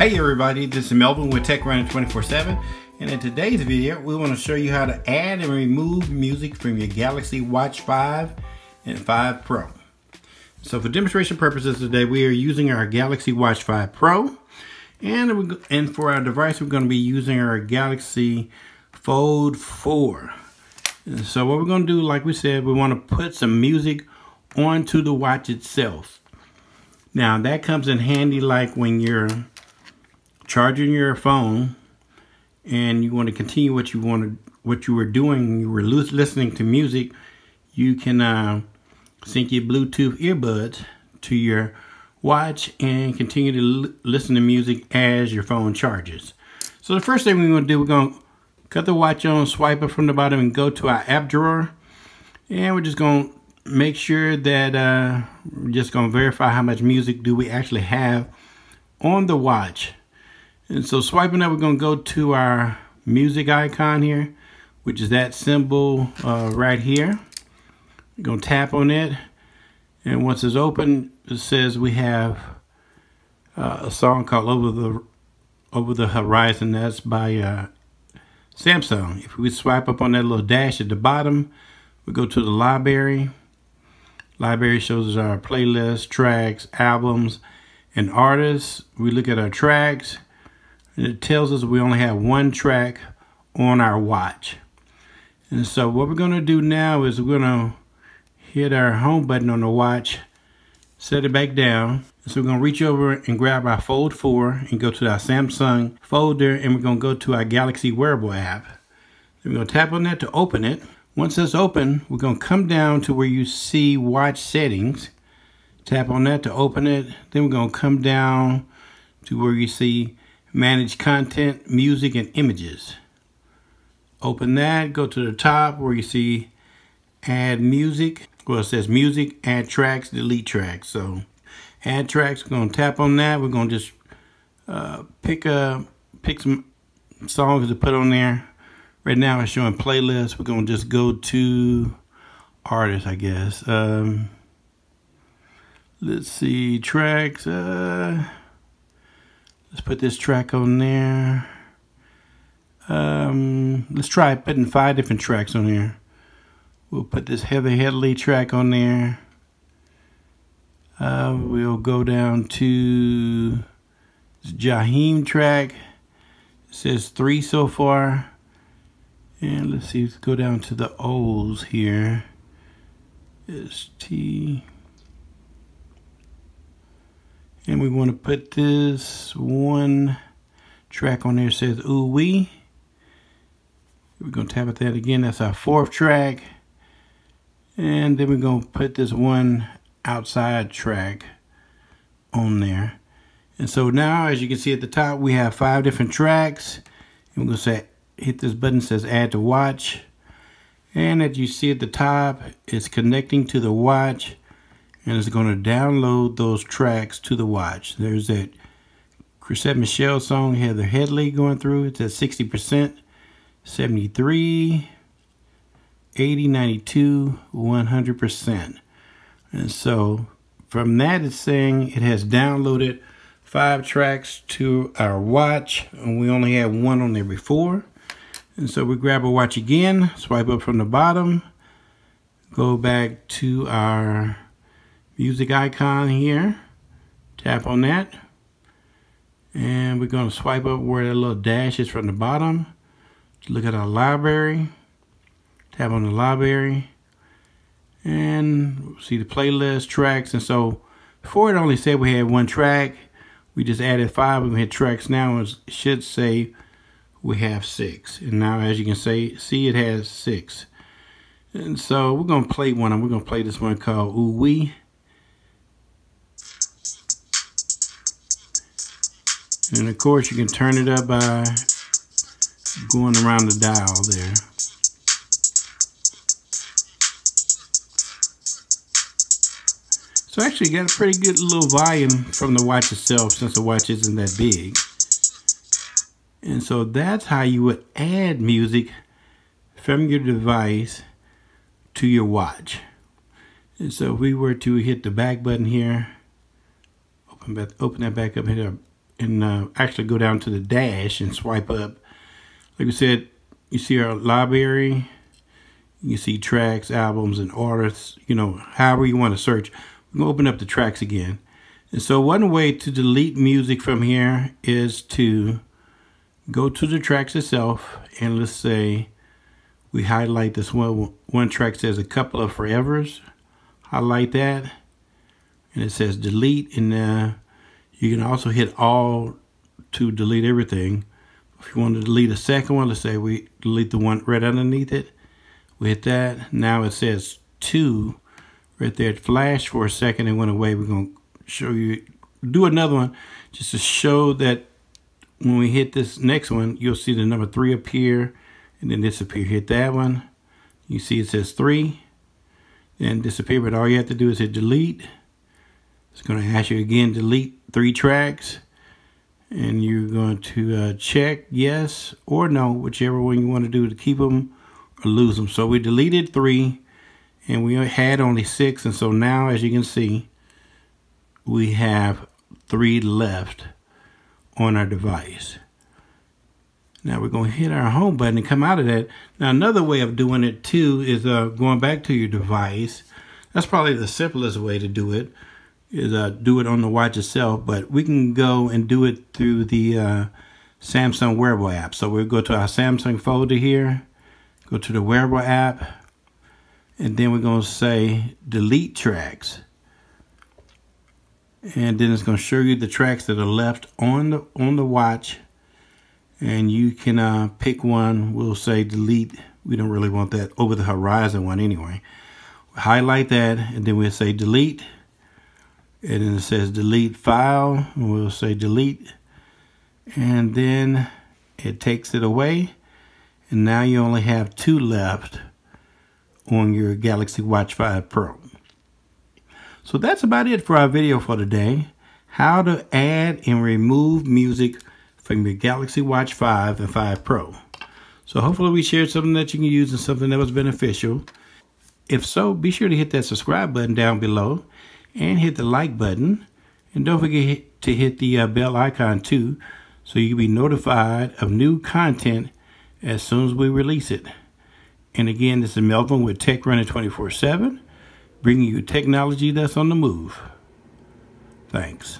Hey everybody, this is Melvin with TechRunner 24/7, and in today's video we want to show you how to add and remove music from your Galaxy Watch 5 and 5 Pro. So for demonstration purposes today, we are using our Galaxy Watch 5 Pro, and for our device we're going to be using our Galaxy Fold 4. And so what we're going to do, like we said, we want to put some music onto the watch itself. Now that comes in handy like when you're charging your phone and you want to continue what you were doing, you were listening to music. You can sync your Bluetooth earbuds to your watch and continue to listen to music as your phone charges. So the first thing we're going to do, we're going to cut the watch on, swipe it from the bottom, and go to our app drawer, and we're just going to make sure that we're just going to verify how much music do we actually have on the watch. And so swiping up, we're going to go to our music icon here, which is that symbol right here. We're going to tap on it, and once it's open, it says we have a song called Over the Horizon. That's by Samsung. If we swipe up on that little dash at the bottom, we go to the library. Library shows us our playlist, tracks, albums, and artists. We look at our tracks, and it tells us we only have one track on our watch. And so what we're going to do now is we're going to hit our home button on the watch, set it back down. So we're going to reach over and grab our Fold 4 and go to our Samsung folder, and we're going to go to our Galaxy Wearable app. Then we're going to tap on that to open it. Once it's open, we're going to come down to where you see watch settings. Tap on that to open it. Then we're going to come down to where you see manage content, music, and images. Open that, go to the top where you see add music. Well, it says music, add tracks, delete tracks. So add tracks, we're going to tap on that. We're going to just pick some songs to put on there. Right now it's showing playlists. We're going to just go to artists, I guess. Let's see, tracks. Let's put this track on there. Let's try putting 5 different tracks on there. We'll put this Heather Headley track on there. We'll go down to this Jaheim track. It says 3 so far. And let's see, let's go down to the O's here. ST. And we want to put this one track on there. It says Ooh Wee. We're going to tap at that again. That's our 4th track. And then we're going to put this one outside track on there. And so now, as you can see at the top, we have 5 different tracks. And we're going to say, hit this button that says add to watch. And as you see at the top, it's connecting to the watch. And it's going to download those tracks to the watch. There's that Chrisette Michele song, Heather Headley, going through. It's at 60%, 73, 80, 92, 100%. And so from that, it's saying it has downloaded 5 tracks to our watch, and we only had 1 on there before. And so we grab our watch again, swipe up from the bottom, go back to our music icon here, tap on that, and we're going to swipe up where that little dash is from the bottom to look at our library. Tap on the library, and see the playlist, tracks. And so before it only said we had 1 track, we just added 5 and we hit tracks. Now it should say we have 6, and now as you can see it has 6. And so we're going to play one. We're going to play this one called Ooh Wee. And of course you can turn it up by going around the dial there. So actually got a pretty good little volume from the watch itself, since the watch isn't that big. And so that's how you would add music from your device to your watch. And so if we were to hit the back button here, open that back up, hit and actually go down to the dash and swipe up. Like we said, you see our library, you see tracks, albums, and artists, you know, however you want to search. We're going to open up the tracks again. And so one way to delete music from here is to go to the tracks itself, and let's say we highlight this one track says A Couple of Forevers. Highlight that, and it says delete, and you can also hit all to delete everything. If you want to delete a second one, let's say we delete the one right underneath it. We hit that. Now it says 2 right there. It flashed for a second and went away. We're going to show you, do another one just to show that when we hit this next one, you'll see the number 3 appear and then disappear. Hit that one. You see it says 3. Then disappear, but all you have to do is hit delete. It's going to ask you again, delete 3 tracks, and you're going to check yes or no, whichever one you want to do to keep them or lose them. So we deleted 3, and we had only 6, and so now, as you can see, we have 3 left on our device. Now we're going to hit our home button and come out of that. Now another way of doing it too is going back to your device. That's probably the simplest way to do it, is do it on the watch itself, but we can go and do it through the Samsung wearable app. So we'll go to our Samsung folder here, go to the wearable app, and then we're going to say delete tracks. And then it's going to show you the tracks that are left on the watch. And you can pick one. We'll say delete. We don't really want that over the horizon one anyway. We'll highlight that, and then we'll say delete. And then it says delete file, and we'll say delete. And then it takes it away. And now you only have 2 left on your Galaxy Watch 5 Pro. So that's about it for our video for today. How to add and remove music from your Galaxy Watch 5 and 5 Pro. So hopefully we shared something that you can use and something that was beneficial. If so, be sure to hit that subscribe button down below and hit the like button. And don't forget to hit the bell icon too, so you can be notified of new content as soon as we release it. And again, this is Melvin with Tech Running 24/7, bringing you technology that's on the move. Thanks.